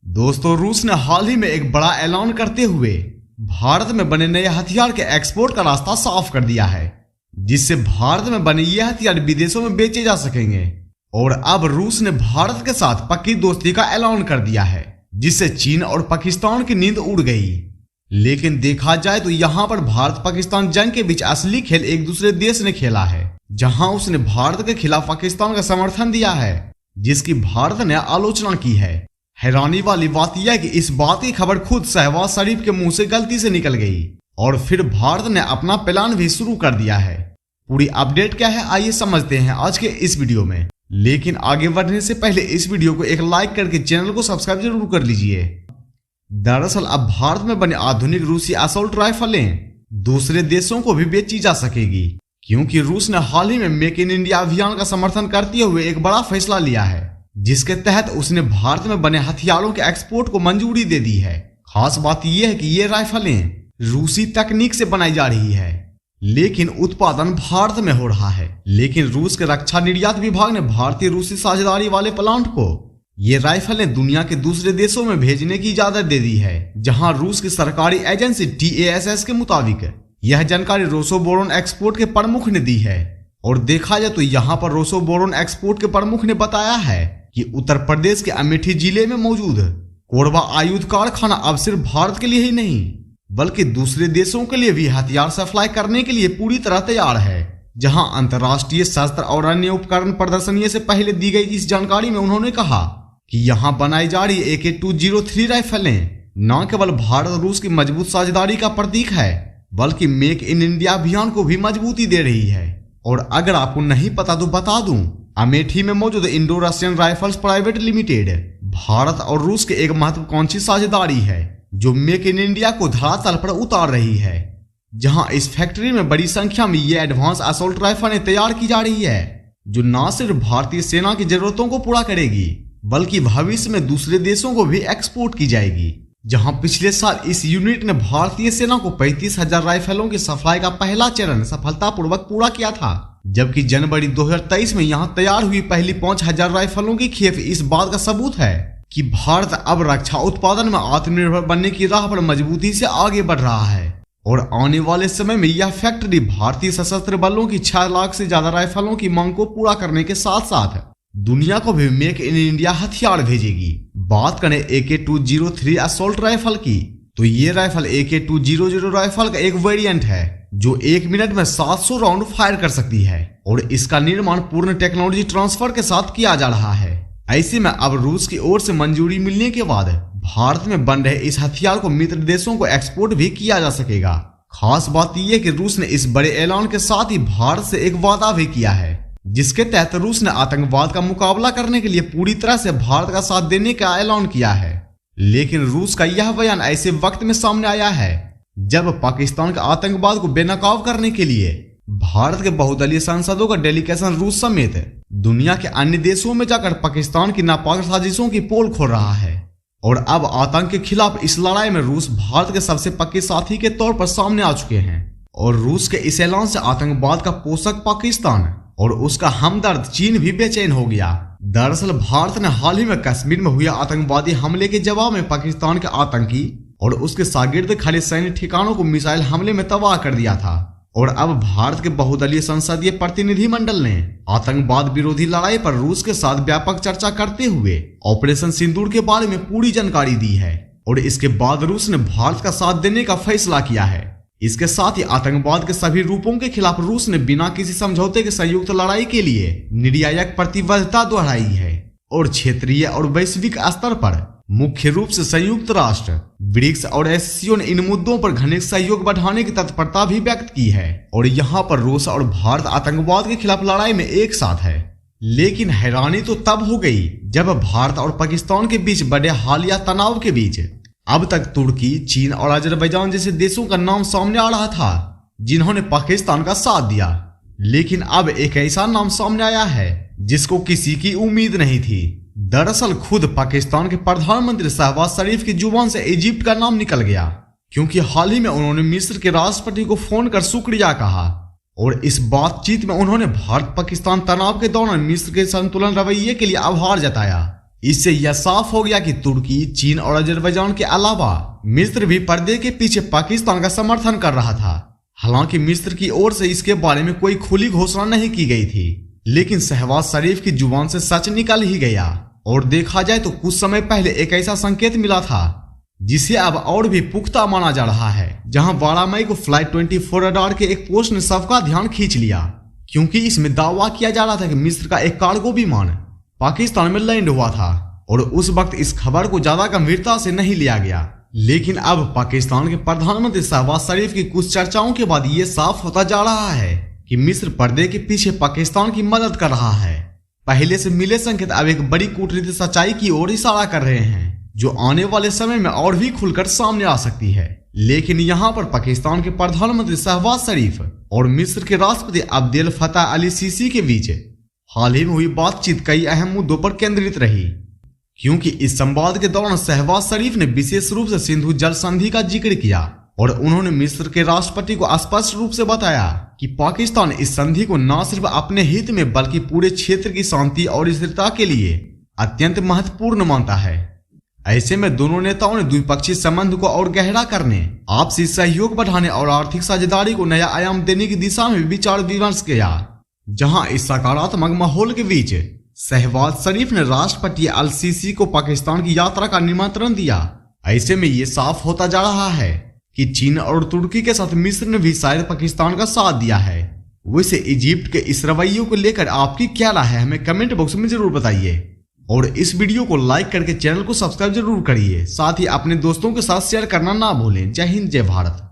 दोस्तों, रूस ने हाल ही में एक बड़ा ऐलान करते हुए भारत में बने नए हथियार के एक्सपोर्ट का रास्ता साफ कर दिया है, जिससे भारत में बने ये हथियार विदेशों में बेचे जा सकेंगे। और अब रूस ने भारत के साथ पक्की दोस्ती का ऐलान कर दिया है, जिससे चीन और पाकिस्तान की नींद उड़ गई। लेकिन देखा जाए तो यहाँ पर भारत पाकिस्तान जंग के बीच असली खेल एक दूसरे देश ने खेला है, जहां उसने भारत के खिलाफ पाकिस्तान का समर्थन दिया है, जिसकी भारत ने आलोचना की है। हैरानी वाली बात यह है कि इस बात की खबर खुद शहबाज शरीफ के मुंह से गलती से निकल गई और फिर भारत ने अपना प्लान भी शुरू कर दिया है। पूरी अपडेट क्या है, आइए समझते हैं आज के इस वीडियो में। लेकिन आगे बढ़ने से पहले इस वीडियो को एक लाइक करके चैनल को सब्सक्राइब जरूर कर लीजिए। दरअसल अब भारत में बने आधुनिक रूसी असॉल्ट राइफलें दूसरे देशों को भी बेची जा सकेगी, क्योंकि रूस ने हाल ही में मेक इन इंडिया अभियान का समर्थन करते हुए एक बड़ा फैसला लिया है, जिसके तहत उसने भारत में बने हथियारों के एक्सपोर्ट को मंजूरी दे दी है। खास बात यह है कि ये राइफलें रूसी तकनीक से बनाई जा रही है, लेकिन उत्पादन भारत में हो रहा है। लेकिन रूस के रक्षा निर्यात विभाग ने भारतीय रूसी साझेदारी वाले प्लांट को ये राइफलें दुनिया के दूसरे देशों में भेजने की इजाजत दे दी है, जहां रूस की सरकारी एजेंसी TASS के मुताबिक यह जानकारी रोसोबोरोन एक्सपोर्ट के प्रमुख ने दी है। और देखा जाए तो यहाँ पर रोसोबोरोन एक्सपोर्ट के प्रमुख ने बताया है कि उत्तर प्रदेश के अमेठी जिले में मौजूद कोरबा आयुध कारखाना अब सिर्फ भारत के लिए ही नहीं बल्कि दूसरे देशों के लिए भी हथियार सप्लाई करने के लिए पूरी तरह तैयार है। जहां अंतर्राष्ट्रीय शस्त्र और अन्य उपकरण प्रदर्शनी से पहले दी गई इस जानकारी में उन्होंने कहा कि यहां बनाई जा रही AK-203 राइफलें न केवल भारत रूस की मजबूत साझेदारी का प्रतीक है, बल्कि मेक इन इंडिया अभियान को भी मजबूती दे रही है। और अगर आपको नहीं पता तो बता दूं, अमेठी में मौजूद Indo Russian rifles private limited Bharat और रूस के एक महत्वाकांक्षी साझेदारी है, जो मेक इन इंडिया को धरातल पर उतार रही है। जहां इस फैक्ट्री में बड़ी संख्या में ये एडवांस असॉल्ट राइफलें तैयार की जा रही है, जो न सिर्फ भारतीय सेना की जरूरतों को पूरा करेगी बल्कि भविष्य में दूसरे देशों को भी एक्सपोर्ट की जाएगी। जहां पिछले साल इस यूनिट ने भारतीय सेना को 35,000 राइफलों की सप्लाई का पहला चरण सफलतापूर्वक पूरा किया था, जबकि जनवरी 2023 में यहां तैयार हुई पहली 5,000 राइफलों की खेप इस बात का सबूत है कि भारत अब रक्षा उत्पादन में आत्मनिर्भर बनने की राह पर मजबूती से आगे बढ़ रहा है। और आने वाले समय में यह फैक्ट्री भारतीय सशस्त्र बलों की 6 लाख से ज्यादा राइफलों की मांग को पूरा करने के साथ साथ दुनिया को भी मेक इन इंडिया हथियार भेजेगी। बात करें AK-203 असॉल्ट राइफल की, तो ये राइफल AK-200 राइफल का एक वेरिएंट है जो 1 मिनट में 700 राउंड फायर कर सकती है और इसका निर्माण पूर्ण टेक्नोलॉजी ट्रांसफर के साथ किया जा रहा है। ऐसे में अब रूस की ओर से मंजूरी मिलने के बाद भारत में बन रहे इस हथियार को मित्र देशों को एक्सपोर्ट भी किया जा सकेगा। खास बात यह है कि रूस ने इस बड़े ऐलान के साथ ही भारत से एक वादा भी किया है, जिसके तहत रूस ने आतंकवाद का मुकाबला करने के लिए पूरी तरह से भारत का साथ देने का ऐलान किया है। लेकिन रूस का यह बयान ऐसे वक्त में सामने आया है जब पाकिस्तान के आतंकवाद को बेनकाब करने के लिए भारत के बहुदलीय सांसदों का डेलीगेशन रूस समेत दुनिया के अन्य देशों में जाकर पाकिस्तान की नापाक साजिशों की पोल खोल रहा है। और अब आतंक के खिलाफ इस लड़ाई में रूस भारत के सबसे पक्के साथी के तौर पर सामने आ चुके हैं। और रूस के इस ऐलान से आतंकवाद का पोषक पाकिस्तान और उसका हमदर्द चीन भी बेचैन हो गया। दरअसल भारत ने हाल ही में कश्मीर में हुए आतंकवादी हमले के जवाब में पाकिस्तान के आतंकी और उसके शागिर्द खड़े सैन्य ठिकानों को मिसाइल हमले में तबाह कर दिया था। और अब भारत के बहुदलीय संसदीय प्रतिनिधिमंडल ने आतंकवाद विरोधी लड़ाई पर रूस के साथ व्यापक चर्चा करते हुए ऑपरेशन सिंदूर के बारे में पूरी जानकारी दी है। और इसके बाद रूस ने भारत का साथ देने का फैसला किया है। इसके साथ ही आतंकवाद के सभी रूपों के खिलाफ रूस ने बिना किसी समझौते के संयुक्त लड़ाई के लिए निर्णायक प्रतिबद्धता दोहराई है। और क्षेत्रीय और वैश्विक स्तर पर मुख्य रूप से संयुक्त राष्ट्र, ब्रिक्स और SCO ने इन मुद्दों पर घनिष्ठ सहयोग बढ़ाने की तत्परता भी व्यक्त की है। और यहाँ पर रूस और भारत आतंकवाद के खिलाफ लड़ाई में एक साथ है। लेकिन हैरानी तो तब हो गई जब भारत और पाकिस्तान के बीच बड़े हालिया तनाव के बीच अब तक तुर्की, चीन और अजरबैजान जैसे देशों का नाम सामने आ रहा था जिन्होंने पाकिस्तान का साथ दिया। लेकिन अब एक ऐसा नाम सामने आया है जिसको किसी की उम्मीद नहीं थी। दरअसल खुद पाकिस्तान के प्रधानमंत्री शहबाज शरीफ की जुबान से इजिप्ट का नाम निकल गया, क्योंकि हाल ही में उन्होंने मिस्र के राष्ट्रपति को फोन कर शुक्रिया कहा। और इस बातचीत में उन्होंने भारत पाकिस्तान तनाव के दौरान मिस्र के संतुलन रवैये के लिए आभार जताया। इससे यह साफ हो गया कि तुर्की, चीन और अजरबैजान के अलावा मिस्र भी पर्दे के पीछे पाकिस्तान का समर्थन कर रहा था। हालांकि मिस्र की ओर से इसके बारे में कोई खुली घोषणा नहीं की गई थी, लेकिन शहबाज शरीफ की जुबान से सच निकल ही गया। और देखा जाए तो कुछ समय पहले एक ऐसा संकेत मिला था जिसे अब और भी पुख्ता माना जा रहा है, जहां 12 मई को फ्लाइट 24 रडार के एक पोस्ट ने सबका ध्यान खींच लिया, क्योंकि इसमें दावा किया जा रहा था कि मिस्र का एक कार्गो विमान पाकिस्तान में लैंड हुआ था। और उस वक्त इस खबर को ज्यादा गंभीरता से नहीं लिया गया, लेकिन अब पाकिस्तान के प्रधानमंत्री शहबाज शरीफ की कुछ चर्चाओं के बाद ये साफ होता जा रहा है कि मिस्र पर्दे के पीछे पाकिस्तान की मदद कर रहा है। पहले से मिले संकेत अब एक बड़ी कूटनीतिक सच्चाई की ओर इशारा कर रहे हैं, जो आने वाले समय में और भी खुलकर सामने आ सकती है। लेकिन यहाँ पर पाकिस्तान के प्रधानमंत्री शहबाज शरीफ और मिस्र के राष्ट्रपति अब्देल फत्ताह अली सीसी के बीच हाल ही में हुई बातचीत कई अहम मुद्दों पर केंद्रित रही, क्योंकि इस संवाद के दौरान शहबाज शरीफ ने विशेष रूप से सिंधु जल संधि का जिक्र किया और उन्होंने मिस्र के राष्ट्रपति को स्पष्ट रूप से बताया कि पाकिस्तान इस संधि को न सिर्फ अपने हित में बल्कि पूरे क्षेत्र की शांति और स्थिरता के लिए अत्यंत महत्वपूर्ण मानता है। ऐसे में दोनों नेताओं ने द्विपक्षीय संबंध को और गहरा करने, आपसी सहयोग बढ़ाने और आर्थिक साझेदारी को नया आयाम देने की दिशा में विचार विमर्श किया। जहां इस सकारात्मक माहौल के बीच शहबाज शरीफ ने राष्ट्रपति अल सीसी को पाकिस्तान की यात्रा का निमंत्रण दिया। ऐसे में ये साफ होता जा रहा है कि चीन और तुर्की के साथ मिस्र ने भी शायद पाकिस्तान का साथ दिया है। वैसे इजिप्ट के इस रवैये को लेकर आपकी क्या राय है, हमें कमेंट बॉक्स में जरूर बताइए। और इस वीडियो को लाइक करके चैनल को सब्सक्राइब जरूर करिए, साथ ही अपने दोस्तों के साथ शेयर करना ना भूलें। जय हिंद, जय भारत।